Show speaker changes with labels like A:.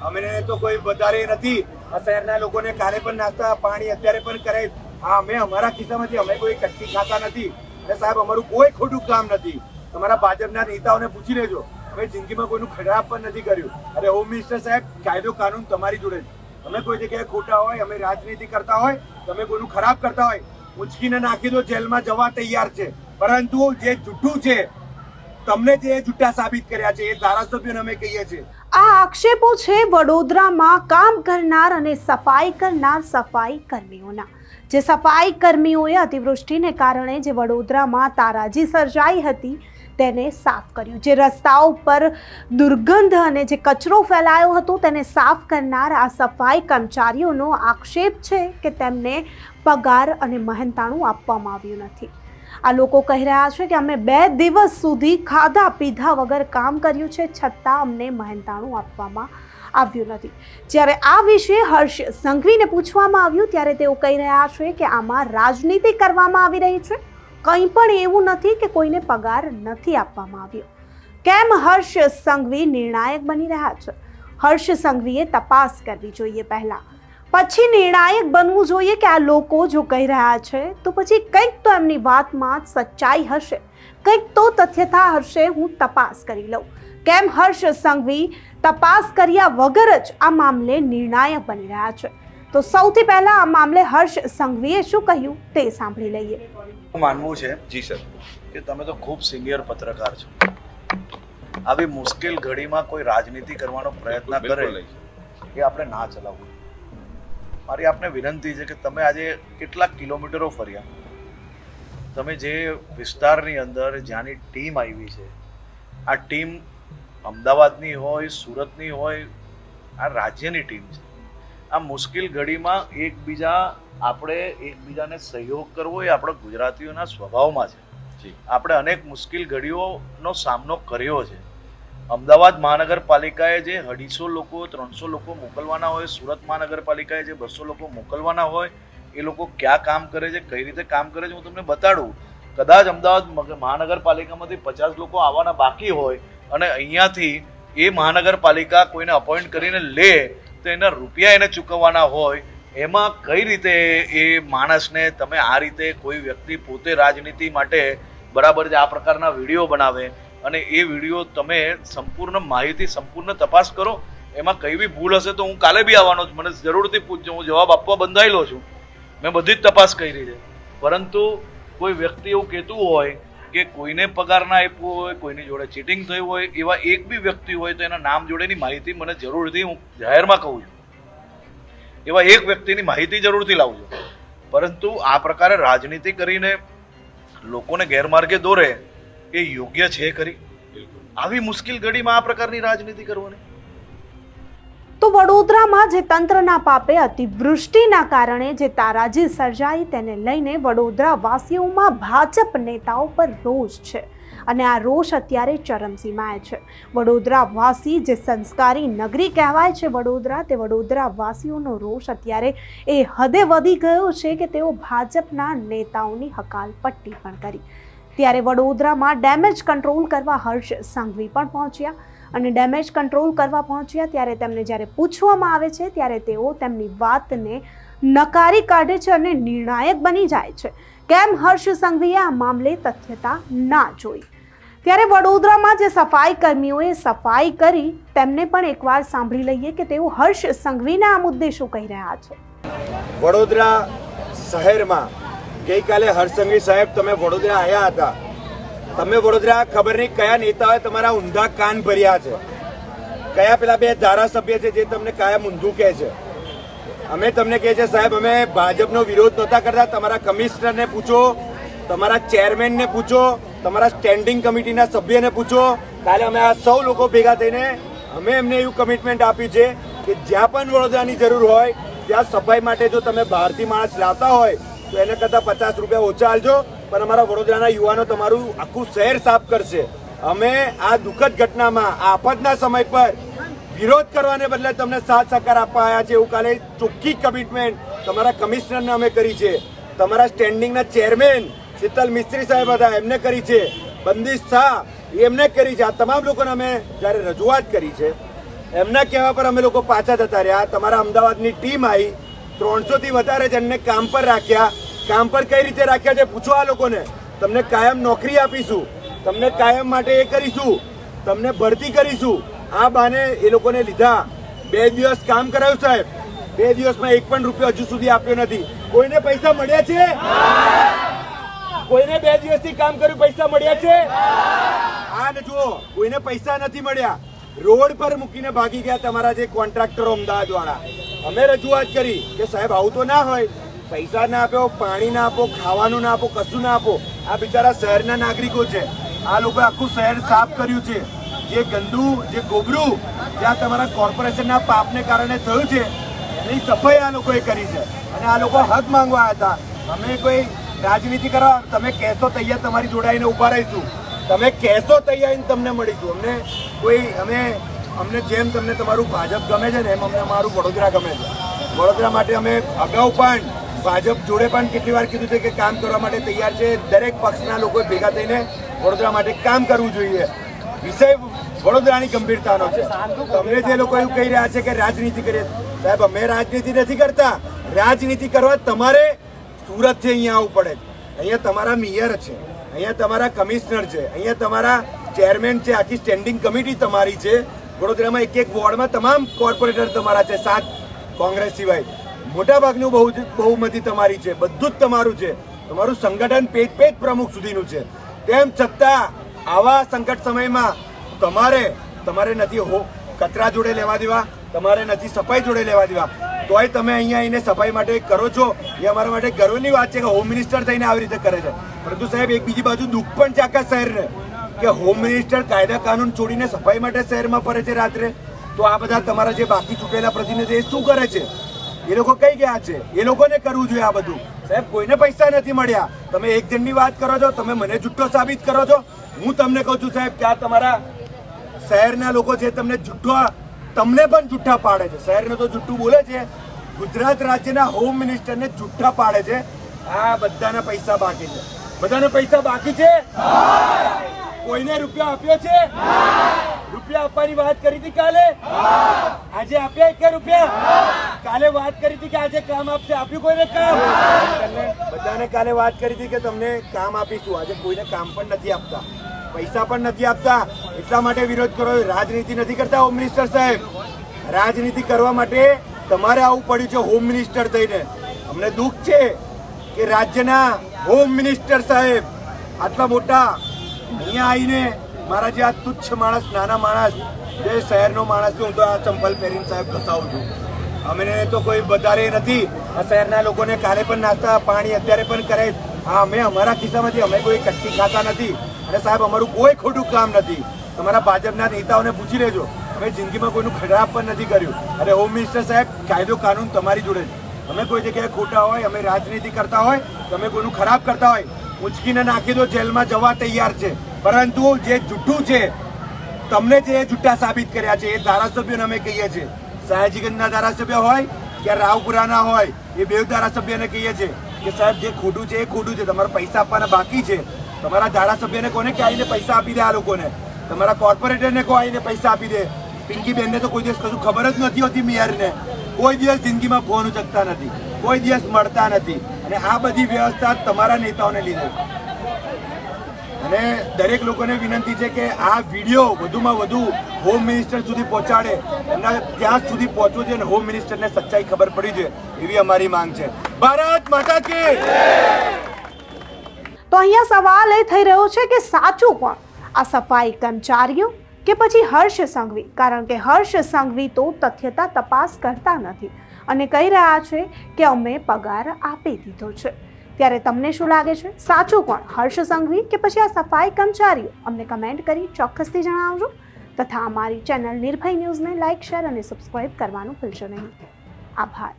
A: અમને તો કોઈ વધારે નથી. આ શહેરના લોકોને કાલે પણ નાસ્તા પાણી અત્યારે પણ કરે. હા, અમે અમારા ખિસ્સામાંથી અમે કોઈ કટકી ખાતા નથી. અને સાહેબ અમારું કોઈ ખોટું કામ નથી. તમારા ભાજપના નેતાઓને પૂછી લેજો, અમે જિંદગીમાં કોઈનું ખરાબ પણ નથી કર્યું. અરે હોમ મિનિસ્ટર સાહેબ, કાયદો કાનૂન તમારી જોડે છે. અમે કોઈ જગ્યાએ ખોટા હોય, અમે રાજનીતિ કરતા હોય, તમે કોઈનું ખરાબ કરતા હોય, ઉચકીને નાખી દો, જેલમાં જવા તૈયાર છે. પરંતુ જે જૂઠું છે, તમને જે જૂઠા સાબિત કર્યા છે, એ ધારાસભ્યોને અમે કહીએ છીએ.
B: આ આક્ષેપો છે વડોદરામાં કામ કરનાર અને સફાઈ કરનાર સફાઈ કર્મીઓના. જે સફાઈ કર્મીઓએ અતિવૃષ્ટિને કારણે જે વડોદરામાં તારાજી સર્જાઈ હતી તેને સાફ કર્યું. જે રસ્તાઓ પર દુર્ગંધ અને જે કચરો ફેલાયો હતો તેને સાફ કરનાર આ સફાઈ કર્મચારીઓનો આક્ષેપ છે કે તેમને પગાર અને મહેનતાણું આપવામાં આવ્યું નથી. આ લોકો કહી રહ્યા છે કે અમે 2 દિવસ સુધી ખાધા પીધા વગર કામ કર્યું છે, છતાં અમને મહેનતાણું આપવામાં આવ્યું નથી. જ્યારે આ વિશે હર્ષ સંઘવીને પૂછવામાં આવ્યું ત્યારે તેઓ કહી રહ્યા છે કે આમાં રાજનીતિ કરવામાં આવી રહી છે. કંઈ પણ એવું નથી કે કોઈને પગાર નથી આપવામાં આવ્યો. કેમ હર્ષ સંઘવી નિર્ણાયક બની રહ્યા છે? હર્ષ સંઘવીએ તપાસ કરવી જોઈએ પહેલા, પછી નિર્ણાયક બનવું જોઈએ કે આ લોકો જો કહી રહ્યા છે તો પછી કંઈક તો એમની વાતમાં સચ્ચાઈ હશે, કંઈક તો તથ્યતા હશે. હું તપાસ કરી લઉં. કેમ હર્ષ સંઘવી તપાસ કર્યા વગર જ આ મામલે નિર્ણાયક બની રહ્યા છે? તો સૌથી પહેલા આ મામલે હર્ષ સંઘવીએ શું કહ્યું તે સાંભળી લઈએ.
C: માનવું છે જી સર કે તમે તો ખૂબ સિનિયર પત્રકાર છો. આવી મુશ્કેલ ઘડીમાં કોઈ રાજનીતિ કરવાનો પ્રયત્ન કરે એ આપણે ના ચલાવવું. મારી આપને વિનંતી છે કે તમે આજે કેટલાક કિલોમીટરો ફર્યા, તમે જે વિસ્તારની અંદર જ્યાંની ટીમ આવી છે, આ ટીમ અમદાવાદની હોય, સુરતની હોય, આ રાજ્યની ટીમ છે. આ મુશ્કેલ ઘડીમાં એકબીજાને સહયોગ કરવો એ આપણા ગુજરાતીઓના સ્વભાવમાં છે. આપણે અનેક મુશ્કેલ ઘડીઓનો સામનો કર્યો છે. અમદાવાદ મહાનગરપાલિકાએ જે 250 લોકો 300 લોકો મોકલવાના હોય, સુરત મહાનગરપાલિકાએ જે 200 લોકો મોકલવાના હોય, એ લોકો ક્યાં કામ કરે છે, કઈ રીતે કામ કરે છે, હું તમને બતાડું. કદાચ અમદાવાદ મહાનગરપાલિકામાંથી 50 લોકો આવવાના બાકી હોય અને અહીંયાથી એ મહાનગરપાલિકા કોઈને અપોઇન્ટ કરીને લે તો એના રૂપિયા એને ચૂકવવાના હોય. એમાં કઈ રીતે એ માણસને તમે આ રીતે કોઈ વ્યક્તિ પોતે રાજનીતિ માટે બરાબર છે આ પ્રકારના વિડીયો બનાવે અને એ વિડીયો તમે સંપૂર્ણ માહિતી સંપૂર્ણ તપાસ કરો. એમાં કઈ બી ભૂલ હશે તો હું કાલે બી આવવાનો છું, મને જરૂરથી પૂછજો, હું જવાબ આપવા બંધાયેલો છું. મેં બધી જ તપાસ કરી છે. પરંતુ કોઈ વ્યક્તિ એવું કહેતું હોય કે કોઈને પગાર ના આપ્યો હોય, કોઈની જોડે ચીટિંગ થયું હોય, એવા એક બી વ્યક્તિ હોય તો એના નામ જોડેની માહિતી મને જરૂરથી, હું જાહેરમાં કહું છું, એવા એક વ્યક્તિની માહિતી જરૂરથી લાવજો. પરંતુ આ પ્રકારે રાજનીતિ કરીને લોકોને ગેરમાર્ગે દોરે એ યોગ્ય છે ખરી? આવી મુશ્કેલ ઘડીમાં આ પ્રકારની રાજનીતિ કરવાની?
B: તો વડોદરામાં જે તંત્રના પાપે અતિવૃષ્ટિના કારણે જે તારાજી સર્જાઈ તેને લઈને વડોદરા વાસીઓમાં ભાજપ નેતાઓ પર રોષ છે અને આ રોષ અત્યારે ચરમસીમાએ છે. વડોદરા વાસી જે સંસ્કારી નગરી કહેવાય છે વડોદરા, તે વડોદરા વાસીઓનો રોષ અત્યારે એ હદે વધી ગયો છે કે તેઓ ભાજપના નેતાઓની હકાલપટ્ટી પણ કરી. ત્યારે વડોદરામાં ડેમેજ કંટ્રોલ કરવા હર્ષ સંઘવી પણ પહોંચ્યા અને ડેમેજ કંટ્રોલ કરવા પહોંચ્યા ત્યારે તેમને જ્યારે પૂછવામાં આવે છે ત્યારે તેઓ તેમની વાતને નકારી કાઢે છે અને નિર્ણાયક બની જાય છે. કેમ હર્ષ સંઘવીએ આ મામલે તથ્યતા ના જોઈ? ત્યારે વડોદરામાં જે સફાઈ કર્મીઓએ સફાઈ કરી તેમને પણ એકવાર સાંભળી લઈએ કે તેઓ હર્ષ સંઘવીને આ મુદ્દે શું કહી રહ્યા છે.
A: વડોદરા શહેરમાં ગઈકાલે હર્ષ સંઘવી સાહેબ તમે વડોદરા આવ્યા હતા. તમે વડોદરા ખબર નહીં કયા નેતાઓએ તમારા ઊંધા કાન ભર્યા છે, કયા પેલા 2 ધારાસભ્ય છે જે તમને કાયમ ઊંધું કહે છે. અમે તમને કહે છે સાહેબ અમે ભાજપનો વિરોધ નહોતા કરતા. તમારા કમિશનરને પૂછો, તમારા ચેરમેનને પૂછો, તમારા સ્ટેન્ડિંગ કમિટીના સભ્યને પૂછો. કાલે અમે આ સૌ લોકો ભેગા થઈને અમે એમને એવું કમિટમેન્ટ આપ્યું છે કે જ્યાં પણ વડોદરાની જરૂર હોય ત્યાં સફાઈ માટે જો તમે બહારથી માણસ લાવતા હોય તો એને કરતાં 50 રૂપિયા ઓછા આલજો, પણ અમારા વડોદરાના યુવાનો તમારું આખું શહેર સાફ કરશે. અમે આ દુઃખદ ઘટનામાં આફતના સમય પર વિરોધ કરવાને બદલે તમને સાથ સહકાર આપવા આવ્યા છે. એવું કાલે ચોખ્ખી કમિટમેન્ટ તમારા કમિશનરને અમે કરી છે, તમારા સ્ટેન્ડિંગના ચેરમેન શીતલ મિસ્ત્રી સાહેબ હતા એમને કરી છે, બંદીશ શાહ એમને કરી છે. આ તમામ લોકોને અમે જ્યારે રજૂઆત કરી છે એમના કહેવા પર અમે લોકો પાછા જતા રહ્યા. તમારા અમદાવાદની ટીમ આવી, 300 થી વધારે જણને કામ પર રાખ્યા. કામ પર કઈ રીતે રાખ્યા છે પૂછો આ લોકોને. તમને કાયમ નોકરી આપીશું, તમને કાયમ માટે એ કરીશું, તમને ભરતી કરીશું. આ બાને એ લોકોને લીધા. 2 દિવસ કામ કરાવ્યું સાહેબ, 2 દિવસમાં 1 પણ રૂપિયો હજુ સુધી આપ્યો નથી. કોઈને પૈસા મળ્યા છે? કોઈને 2 દિવસથી કામ કર્યું પૈસા મળ્યા છે? આ ને જુઓ, કોઈને પૈસા નથી મળ્યા. રોડ પર મૂકીને ભાગી ગયા તમારા જે કોન્ટ્રાક્ટરો અમદાવાદ વાળા. અમે રજૂઆત કરી કે સાહેબ આવું તો ના હોય, પૈસા ના આપો, પાણી ના આપો, ખાવાનું ના આપો, કશું ના આપો. આ બિચારા શહેરના નાગરિકો છે. આ લોકોએ આખું શહેર સાફ કર્યું છે. જે ગંદુ, જે ગોબરું જ્યાં તમારા કોર્પોરેશનના પાપને કારણે થયું છે એની સફાઈ આ લોકોએ કરી છે. અને આ લોકો હક માંગવા આવ્યા હતા. અમે કોઈ રાજનીતિ કરવા, તમે કહેશો તૈયાર તમારી જોડાઈને ઊભા રહીશું, તમે કહેશો તૈયાર તમને મળીશું. અમને જેમ તમને તમારું ભાજપ ગમે છે ને એમ અમને અમારું વડોદરા ગમે છે. વડોદરા માટે અમે અગાઉ પણ ભાજપ જોડે પણ કેટલી વાર કીધું છે કે કામ કરવા માટે તૈયાર છે. દરેક પક્ષના લોકો ભેગા થઈને વડોદરા માટે કામ કરવું જોઈએ. વિષય વડોદરાની ગંભીરતાનો છે. તમને જે લોકો એવું કહી રહ્યા છે કે રાજનીતિ કરીએ, સાહેબ અમે રાજનીતિ નથી કરતા. રાજનીતિ કરવા તમારે સુરતથી અહીંયા આવવું પડે. અહીંયા તમારા મેયર છે, અહીંયા તમારા કમિશનર છે, અહીંયા તમારા ચેરમેન છે, આખી સ્ટેન્ડિંગ કમિટી તમારી છે. વડોદરામાં એક વોર્ડમાં તમામ કોર્પોરેટર તમારા છે, 7 કોંગ્રેસ સિવાય. મોટાભાગનું બહુમતી તમારી છે, બધું જ તમારું છે. તમારું સંગઠન પેજ પ્રમુખ સુધીનું છે. તેમ છતાં આવા સંકટ સમયમાં તમારે નથી કચરા જોડે લેવા દેવા, તમારે નથી સફાઈ જોડે લેવા દેવા, તોય તમે અહીંયા આવીને સફાઈ માટે કરો છો. એ અમારા માટે ગર્વની વાત છે કે હોમ મિનિસ્ટર થઈને આવી રીતે કરે છે. પરંતુ સાહેબ એક બીજી બાજુ દુઃખ પણ છે આખા શહેરને કે હોમ મિનિસ્ટર કાયદા કાનૂન છોડીને સફાઈ માટે શહેરમાં ફરે છે રાત્રે. તો આ બધા તમારા જે બાકી ચૂંટેલા પ્રતિનિધિ શું કરે છે? એ લોકો કઈ ગયા છે? એ લોકોને કરવું જોઈએ આ બધું. સાહેબ કોઈને પૈસા નથી મળ્યા. તમે એક જણની વાત કરો છો, તમે મને જુઠ્ઠો સાબિત કરો છો. હું તમને કહું છું સાહેબ કે આ તમારા શહેરના લોકો છે તમને પણ જુઠ્ઠા પાડે છે. શહેરને તો જુઠ્ઠું બોલે છે, ગુજરાત રાજ્યના હોમ મિનિસ્ટરને જુઠ્ઠા પાડે છે. આ બધાના પૈસા બાકી છે. બધાને પૈસા બાકી છે. કોઈને રૂપિયા આપ્યો છે? રૂપિયા આપવાની વાત કરી હતી કાલે? આજે આપ્યા કે રૂપિયા? કાલે વાત કરી હતી કે આજે કામ આપશે, આપ્યું કોઈને કામ? બધાને કાલે વાત કરી હતી કે તમને કામ આપીશું. આજે કોઈને કામ પણ નથી આપતા, પૈસા પણ નથી આપતા. એટલા માટે વિરોધ કરો. રાજનીતિ નથી કરતા હોમ મિનિસ્ટર સાહેબ. રાજનીતિ કરવા માટે તમારે આવવું પડ્યું છે હોમ મિનિસ્ટર થઈને. અમને દુઃખ છે કે રાજ્યના હોમ મિનિસ્ટર સાહેબ આટલા મોટા અહીંયા આવીને મારા જે આ તુચ્છ માણસ, નાના માણસ, જે શહેરનો માણસ છું, હું તો આ ચંપલ પહેરીને સાહેબ બતાવું છું. અમને તો કોઈ વધારે નથી. આ શહેરના લોકોને કાલે પણ નાસ્તા પાણી અત્યારે પણ કરે. હા, અમે અમારા ખિસ્સામાંથી અમે કોઈ કટકી ખાતા નથી. અને સાહેબ અમારું કોઈ ખોટું કામ નથી. તમારા ભાજપના નેતાઓને પૂછી લેજો, અમે જિંદગીમાં કોઈનું ખરાબ પણ નથી કર્યું. અને હોમ મિનિસ્ટર સાહેબ કાયદો કાનૂન તમારી જોડે છે. અમે કોઈ જગ્યાએ ખોટા હોય, અમે રાજનીતિ કરતા હોય, તમે કોઈનું ખરાબ કરતા હોય, ઉંચકીને નાખી દો, જેલમાં જવા તૈયાર છે. પરંતુ જે જૂઠું છે, તમને જે જૂઠા સાબિત કર્યા છે એ ધારાસભ્યોને અમે કહીએ છીએ. સયાજીગંજના ધારાસભ્ય હોય કે રાવપુરાના હોય, એ બે ધારાસભ્યને કહીએ છીએ કે સાહેબ જે ખોટું છે એ ખોટું છે. તમારે પૈસા આપવાના બાકી છે. તમારા ધારાસભ્યને કોને કે આવીને પૈસા આપી દે આ લોકોને. તમારા કોર્પોરેટરને કો આવીને પૈસા આપી દે. પિંકીબેનને તો કોઈ દિવસ કશું ખબર જ નથી હોતી. મેયરને કોઈ દિવસ જિંદગીમાં ફોન ઉચકતા નથી, કોઈ દિવસ મળતા નથી. અને આ બધી વ્યવસ્થા તમારા નેતાઓને લીધે. અને દરેક લોકોને વિનંતી છે કે આ વિડીયો વધુમાં વધુ હોમ મિનિસ્ટર સુધી પહોંચાડે. એમના ત્યાં સુધી પહોંચવું છે અને હોમ મિનિસ્ટરને સચ્ચાઈ ખબર પડી છે, એવી અમારી માંગ છે. ભારત માતા કી.
B: તો અહીંયા સવાલ એ થઈ રહ્યો છે કે સાચું કોણ, આ સફાઈ કર્મચારીઓ કે પછી હર્ષ સંઘવી? કારણ કે હર્ષ સંઘવી તો તથ્યતા તપાસ કરતા નથી અને કહી રહ્યા છે કે અમે પગાર આપી દીધો છે. ત્યારે તમને શું લાગે છે, સાચું કોણ, હર્ષ સંઘવી કે પછી આ સફાઈ કર્મચારીઓ? અમને કમેન્ટ કરી ચોક્કસથી જણાવજો. તથા અમારી ચેનલ નિર્ભય ન્યૂઝને લાઇક, શેર અને સબસ્ક્રાઇબ કરવાનું ભૂલશો નહીં. આભાર.